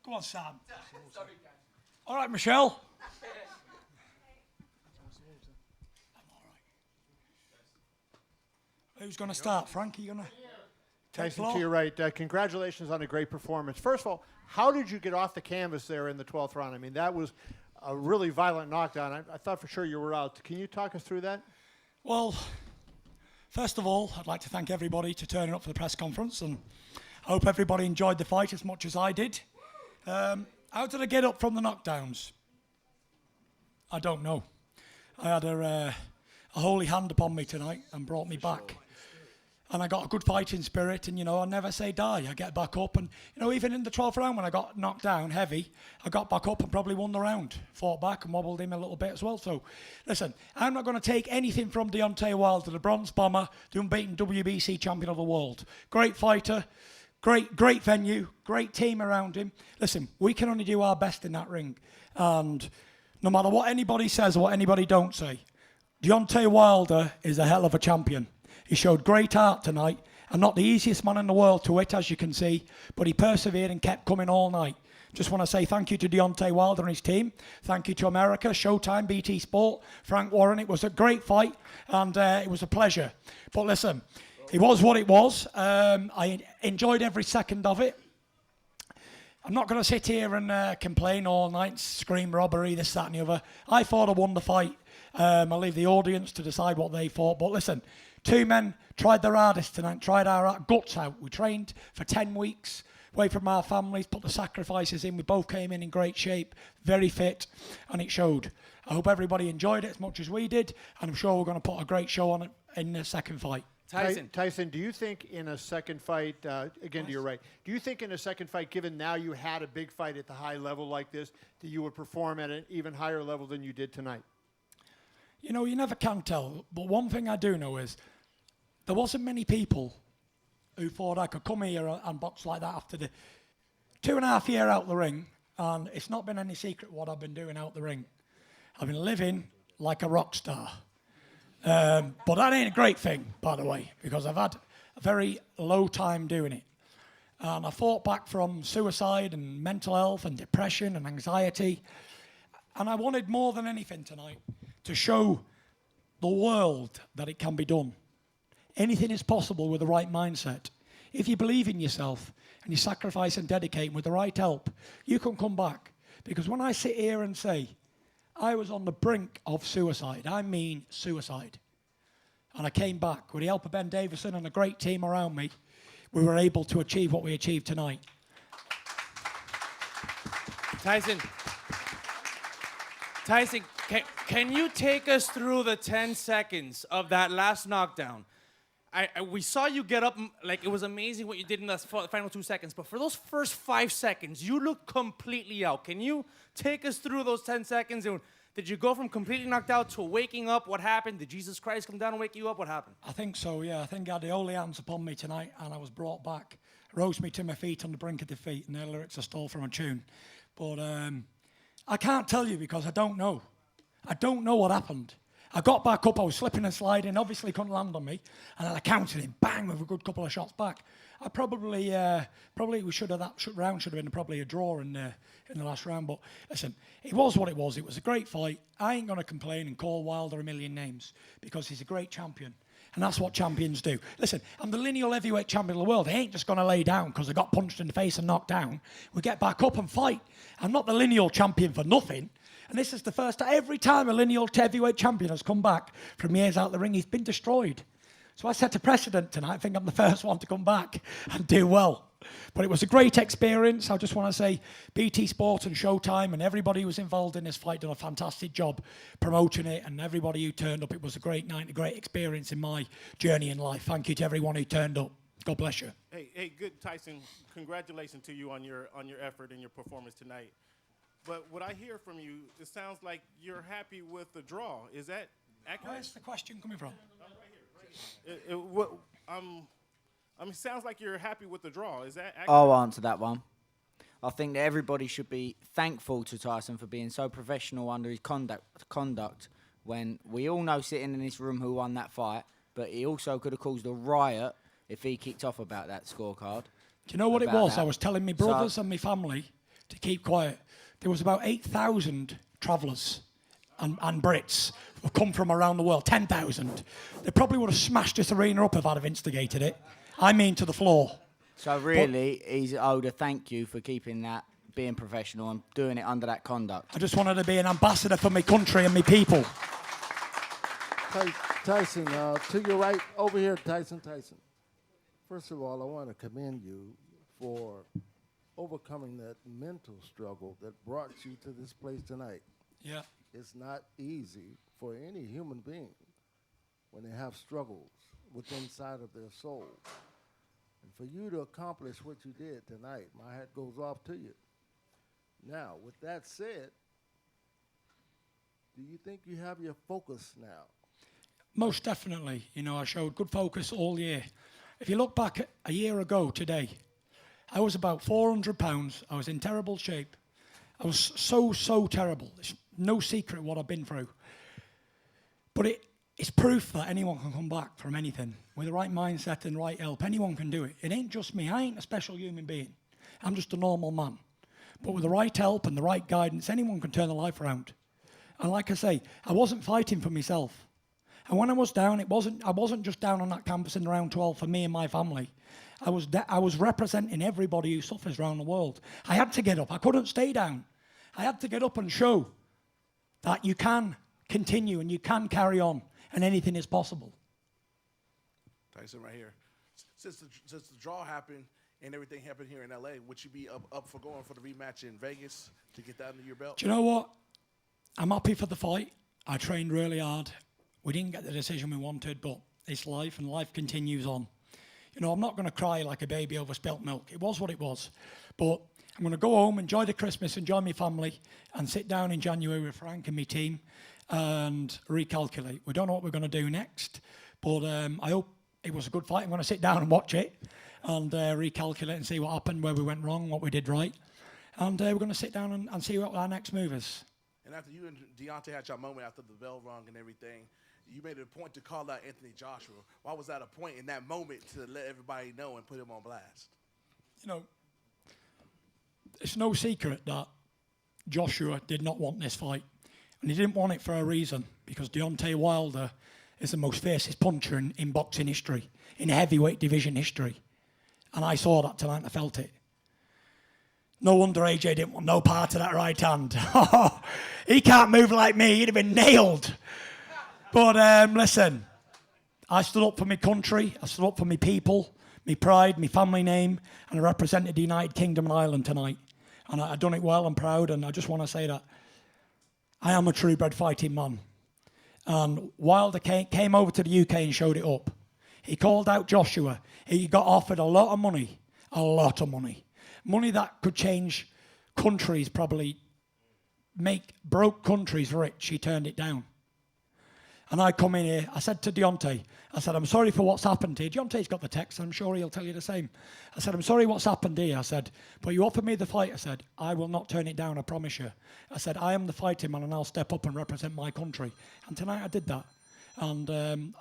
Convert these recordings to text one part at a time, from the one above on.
Go on, Sam. All right, Michelle. Who's going to start? Frankie, you going to? Tyson, to your right, congratulations on a great performance. First of all, how did you get off the canvas there in the 12th round? I mean, that was a really violent knockdown. I thought for sure you were out. Can you talk us through that? Well, first of all, I'd like to thank everybody for turning up for the press conference, and I hope everybody enjoyed the fight as much as I did. How did I get up from the knockdowns? I don't know. I had a holy hand upon me tonight and brought me back. And I got a good fighting spirit, and, you know, I never say die. I get back up, and, you know, even in the 12th round when I got knocked down heavy, I got back up and probably won the round. Fought back and wobbled him a little bit as well. So, listen, I'm not going to take anything from Deontay Wilder, the bronze bomber, the unbeaten WBC champion of the world. Great fighter, great venue, great team around him. Listen, we can only do our best in that ring. And no matter what anybody says or what anybody don't say, Deontay Wilder is a hell of a champion. He showed great heart tonight, and not the easiest man in the world to hit, as you can see, but he persevered and kept coming all night. Just want to say thank you to Deontay Wilder and his team. Thank you to America, Showtime, BT Sport, Frank Warren. It was a great fight, and it was a pleasure. But listen, it was what it was. I enjoyed every second of it. I'm not going to sit here and complain all night, scream robbery, this, that, and the other. I thought I won the fight. I'll leave the audience to decide what they thought. But listen, two men tried their hardest tonight, tried our guts out. We trained for 10 weeks, away from our families, put the sacrifices in. We both came in great shape, very fit, and it showed. I hope everybody enjoyed it as much as we did, and I'm sure we're going to put a great show on it in the second fight. Tyson, do you think in a second fight, again to your right, do you think in a second fight, given now you had a big fight at the high level like this, that you would perform at an even higher level than you did tonight? You know, you never can tell, but one thing I do know is there wasn't many people who thought I could come here and box like that after the 2.5 years out the ring, and it's not been any secret what I've been doing out the ring. I've been living like a rock star. But that ain't a great thing, by the way, because I've had a very low time doing it. And I fought back from suicide and mental health and depression and anxiety. And I wanted more than anything tonight to show the world that it can be done. Anything is possible with the right mindset. If you believe in yourself and you sacrifice and dedicate with the right help, you can come back. Because when I sit here and say, I was on the brink of suicide, I mean suicide. And I came back. With the help of Ben Davison and a great team around me, we were able to achieve what we achieved tonight. Tyson, can you take us through the 10 seconds of that last knockdown? We saw you get up, like it was amazing what you did in the final 2 seconds, but for those first 5 seconds, you looked completely out. Can you take us through those 10 seconds? And did you go from completely knocked out to waking up? What happened? Did Jesus Christ come down and wake you up? What happened? I think so, yeah. I think I had the holy hands upon me tonight, and I was brought back. Rose me to my feet on the brink of defeat, and their lyrics I stole from a tune. But I can't tell you because I don't know. I don't know what happened. I got back up, I was slipping and sliding, obviously couldn't land on me, and then I countered him, bang, with a good couple of shots back. I probably we should have, that round should have been probably a draw in the last round, but listen, it was what it was. It was a great fight. I ain't going to complain and call Wilder a million names because he's a great champion, and that's what champions do. Listen, I'm the lineal heavyweight champion of the world. I ain't just going to lay down because I got punched in the face and knocked down. We get back up and fight. I'm not the lineal champion for nothing. And this is the first time, every time a lineal heavyweight champion has come back from years out the ring, he's been destroyed. So I set a precedent tonight. I think I'm the first one to come back and do well. But it was a great experience. I just want to say BT Sport and Showtime and everybody who was involved in this fight done a fantastic job promoting it, and everybody who turned up. It was a great night, a great experience in my journey in life. Thank you to everyone who turned up. God bless you. Hey, good, Tyson. Congratulations to you on your effort and your performance tonight. But what I hear from you, it sounds like you're happy with the draw. Is that accurate? Where's the question coming from? Right here. It sounds like you're happy with the draw. Is that accurate? I'll answer that one. I think that everybody should be thankful to Tyson for being so professional under his conduct when we all know sitting in this room who won that fight, but he also could have caused a riot if he kicked off about that scorecard. Do you know what it was? I was telling my brothers and my family to keep quiet. There was about 8,000 travellers and Brits who come from around the world, 10,000. They probably would have smashed this arena up if I'd have instigated it. I mean to the floor. So really, he's owed a thank you for keeping that, being professional and doing it under that conduct. I just wanted to be an ambassador for my country and my people. Tyson, to your right, over here, Tyson. First of all, I want to commend you for overcoming that mental struggle that brought you to this place tonight. Yeah. It's not easy for any human being when they have struggles within inside of their soul. And for you to accomplish what you did tonight, my hat goes off to you. Now, with that said, do you think you have your focus now? Most definitely. You know, I showed good focus all year. If you look back a year ago today, I was about 400 pounds. I was in terrible shape. I was so terrible. It's no secret what I've been through. But it's proof that anyone can come back from anything. With the right mindset and right help, anyone can do it. It ain't just me. I ain't a special human being. I'm just a normal man. But with the right help and the right guidance, anyone can turn their life around. And like I say, I wasn't fighting for myself. And when I was down, I wasn't just down on that campus in round 12 for me and my family. I was representing everybody who suffers around the world. I had to get up. I couldn't stay down. I had to get up and show that you can continue and you can carry on and anything is possible. Tyson right here. Since the draw happened and everything happened here in LA, would you be up for going for the rematch in Vegas to get that under your belt? Do you know what? I'm happy for the fight. I trained really hard. We didn't get the decision we wanted, but it's life and life continues on. You know, I'm not going to cry like a baby over spilt milk. It was what it was. But I'm going to go home, enjoy the Christmas, enjoy my family, and sit down in January with Frank and my team and recalculate. We don't know what we're going to do next, but I hope it was a good fight. I'm going to sit down and watch it and recalculate and see what happened, where we went wrong, what we did right. And we're going to sit down and see what our next move is. And after you and Deontay had your moment after the bell rung and everything, you made it a point to call out Anthony Joshua. Why was that a point in that moment to let everybody know and put him on blast? You know, it's no secret that Joshua did not want this fight. And he didn't want it for a reason, because Deontay Wilder is the most fiercest puncher in boxing history, in heavyweight division history. And I saw that tonight and I felt it. No wonder AJ didn't want no part of that right hand. He can't move like me. He'd have been nailed. But listen, I stood up for my country. I stood up for my people, my pride, my family name, and I represented the United Kingdom and Ireland tonight. And I've done it well. I'm proud. And I just want to say that I am a true-bred fighting man. And Wilder came over to the UK and showed it up. He called out Joshua. He got offered a lot of money. Money that could change countries, probably make broke countries rich. He turned it down. And I come in here, I said to Deontay, I said, I'm sorry for what's happened here. Deontay's got the text, I'm sure he'll tell you the same. I said, I'm sorry what's happened here. I said, but you offered me the fight. I said, I will not turn it down, I promise you. I said, I am the fighting man and I'll step up and represent my country. And tonight I did that. And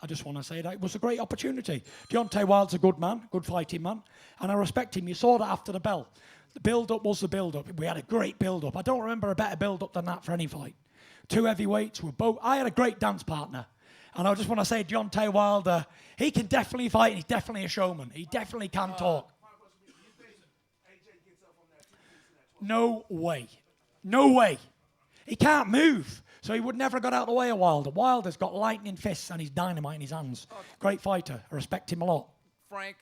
I just want to say that it was a great opportunity. Deontay Wilder's a good man, good fighting man, and I respect him. You saw that after the bell. The build-up was the build-up. We had a great build-up. I don't remember a better build-up than that for any fight. Two heavyweights were both. I had a great dance partner. And I just want to say, Deontay Wilder, he can definitely fight. He's definitely a showman. He definitely can talk. No way. No way. He can't move. So he would never have got out of the way of Wilder. Wilder's got lightning fists and he's dynamite in his hands. Great fighter. I respect him a lot. Frank,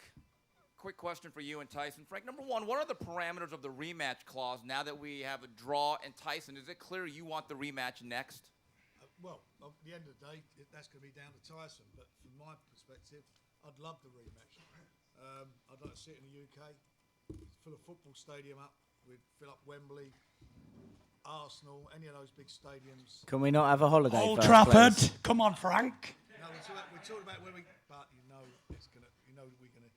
quick question for you and Tyson. Frank, number one, what are the parameters of the rematch clause now that we have a draw? And Tyson, is it clear you want the rematch next? Well, at the end of the day, that's going to be down to Tyson. But from my perspective, I'd love the rematch. I'd like to see it in the UK, fill a football stadium up. We'd fill up Wembley, Arsenal, any of those big stadiums. Can we not have a holiday? Old first, Trafford. please? Come on, Frank. No, we're talking about where we. But you know, it's gonna. You know, we're gonna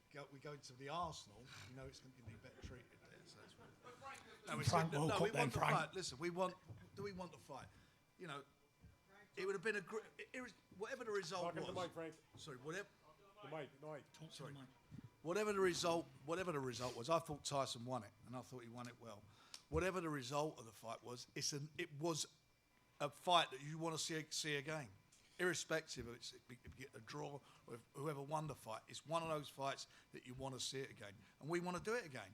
go. We go to the Arsenal. You know, it's going to be better treated there. So that's what. No, Frank woke up we then, want the Frank. fight. Listen, we want. Do we want the fight? You know, it would have been a great. Whatever the result Talking was. to the mic, Frank. Sorry, whatever. The mic. Sorry. Whatever the result was, I thought Tyson won it, and I thought he won it well. whatever the result of the fight was, it was a fight that you want to see again, irrespective of if you get a draw or if whoever won the fight. It's one of those fights that you want to see it again, and we want to do it again.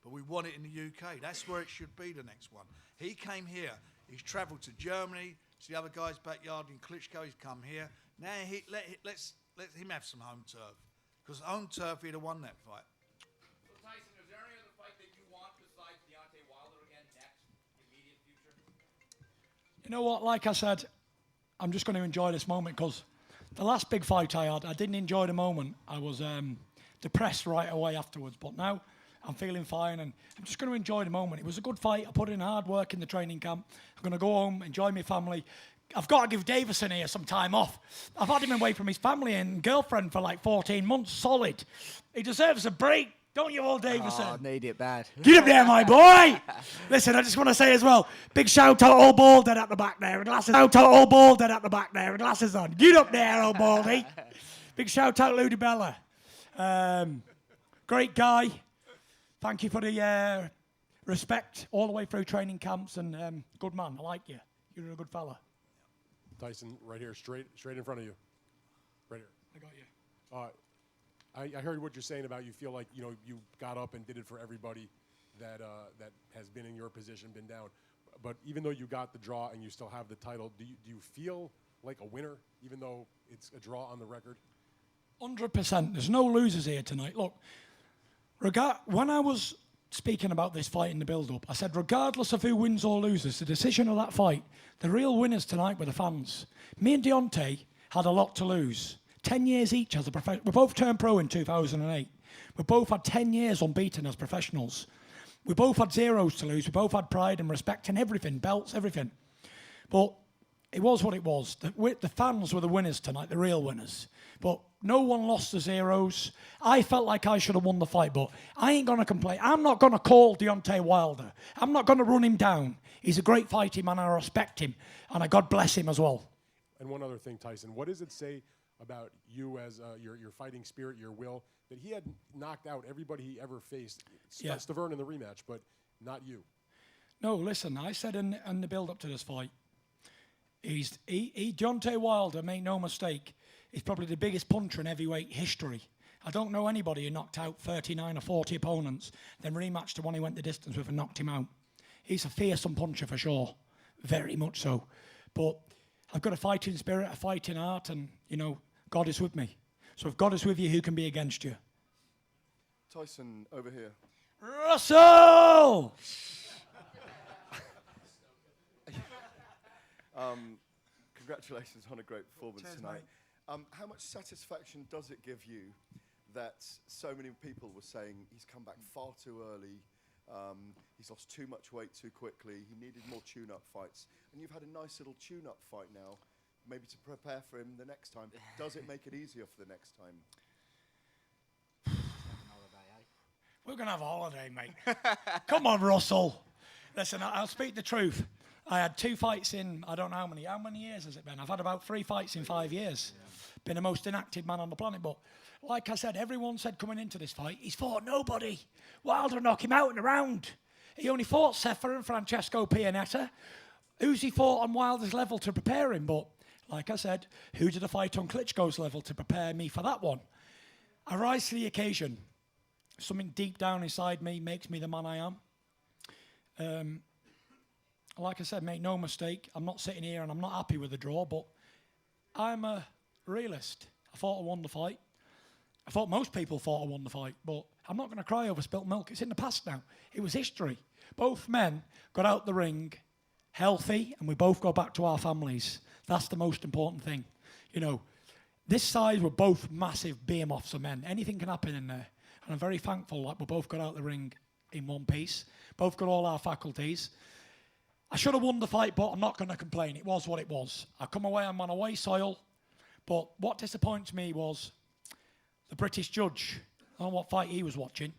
But we want it in the UK. That's where it should be, the next one. He came here. He's travelled to Germany. It's the other guy's backyard in Klitschko. He's come here. Now let's let him have some home turf. Because home turf, he'd have won that fight. So, Tyson, is there any other fight that you want besides Deontay Wilder again next, immediate future? You know what? Like I said, I'm just going to enjoy this moment because the last big fight I had, I didn't enjoy the moment. I was depressed right away afterwards. But now I'm feeling fine and I'm just going to enjoy the moment. It was a good fight. I put in hard work in the training camp. I'm going to go home, enjoy my family. I've got to give Davison here some time off. I've had him away from his family and girlfriend for like 14 months solid. He deserves a break, don't you all, Davison? Oh, I need it bad. Get up there, my boy. Listen, I just want to say as well, big shout out old Baldy at the back there. Glasses. Shout out old Baldy at the back there. Glasses on. Get up there, old Baldy. Big shout out Ludi Bella. Great guy. Thank you for the respect all the way through training camps and good man. I like you. You're a good fella. Tyson, right here, straight in front of you. Right here. I got you. I heard what you're saying about you feel like, you got up and did it for everybody that has been in your position, been down. But even though you got the draw and you still have the title, do you feel like a winner, even though it's a draw on the record? 100%. There's no losers here tonight. Look, when I was speaking about this fight in the build-up, I said regardless of who wins or loses, the decision of that fight, the real winners tonight were the fans. Me and Deontay had a lot to lose. 10 years each as a professional. We both turned pro in 2008. We both had 10 years unbeaten as professionals. We both had zeros to lose. We both had pride and respect and everything, belts, everything. But it was what it was. The fans were the winners tonight, the real winners. But no one lost the zeros. I felt like I should have won the fight, but I ain't going to complain. I'm not going to call Deontay Wilder. I'm not going to run him down. He's a great fighting man. I respect him, and God bless him as well. And one other thing, Tyson, what does it say about you as your fighting spirit, your will, that he had knocked out everybody he ever faced? Yeah. Stavern in the rematch, but not you. No, listen, I said in the build-up to this fight, Deontay Wilder, make no mistake, is probably the biggest puncher in heavyweight history. I don't know anybody who knocked out 39 or 40 opponents, then rematched the one he went the distance with and knocked him out. He's a fearsome puncher for sure, very much so. But I've got a fighting spirit, a fighting heart, and, God is with me. So if God is with you, who can be against you? Tyson, over here. Russell! Congratulations on a great performance tonight. How much satisfaction does it give you that so many people were saying he's come back far too early, he's lost too much weight too quickly, he needed more tune-up fights, and you've had a nice little tune-up fight now, maybe to prepare for him the next time. Does it make it easier for the next time? We're going to have a holiday, mate. Come on, Russell. Listen, I'll speak the truth. I had 2 fights in, I don't know how many years has it been? I've had about 3 fights in 5 years. Been the most inactive man on the planet. But like I said, everyone said coming into this fight, he's fought nobody. Wilder knocked him out in a round. He only fought Sefer and Francesco Pianetta. Who's he fought on Wilder's level to prepare him? But like I said, who did I fight on Klitschko's level to prepare me for that one? I rise to the occasion. Something deep down inside me makes me the man I am. Like I said, make no mistake, I'm not sitting here and I'm not happy with the draw, but I'm a realist. I thought I won the fight. I thought most people thought I won the fight, but I'm not going to cry over spilt milk. It's in the past now. It was history. Both men got out the ring healthy, and we both go back to our families. That's the most important thing. This side were both massive behemoths of men. Anything can happen in there. And I'm very thankful that we both got out the ring in one piece. Both got all our faculties. I should have won the fight, but I'm not going to complain. It was what it was. I come away, I'm on away soil. But what disappoints me was the British judge. I don't know what fight he was watching.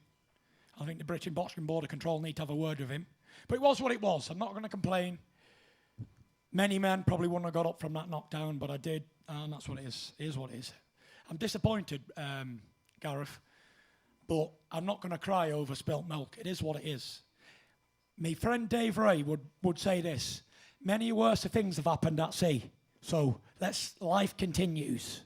I think the British Boxing Board of Control need to have a word with him. But it was what it was. I'm not going to complain. Many men probably wouldn't have got up from that knockdown, but I did, and that's what it is. It is what it is. I'm disappointed, Gareth, but I'm not going to cry over spilt milk. It is what it is. my friend Dave Ray would say this: many worse things have happened at sea. So life continues.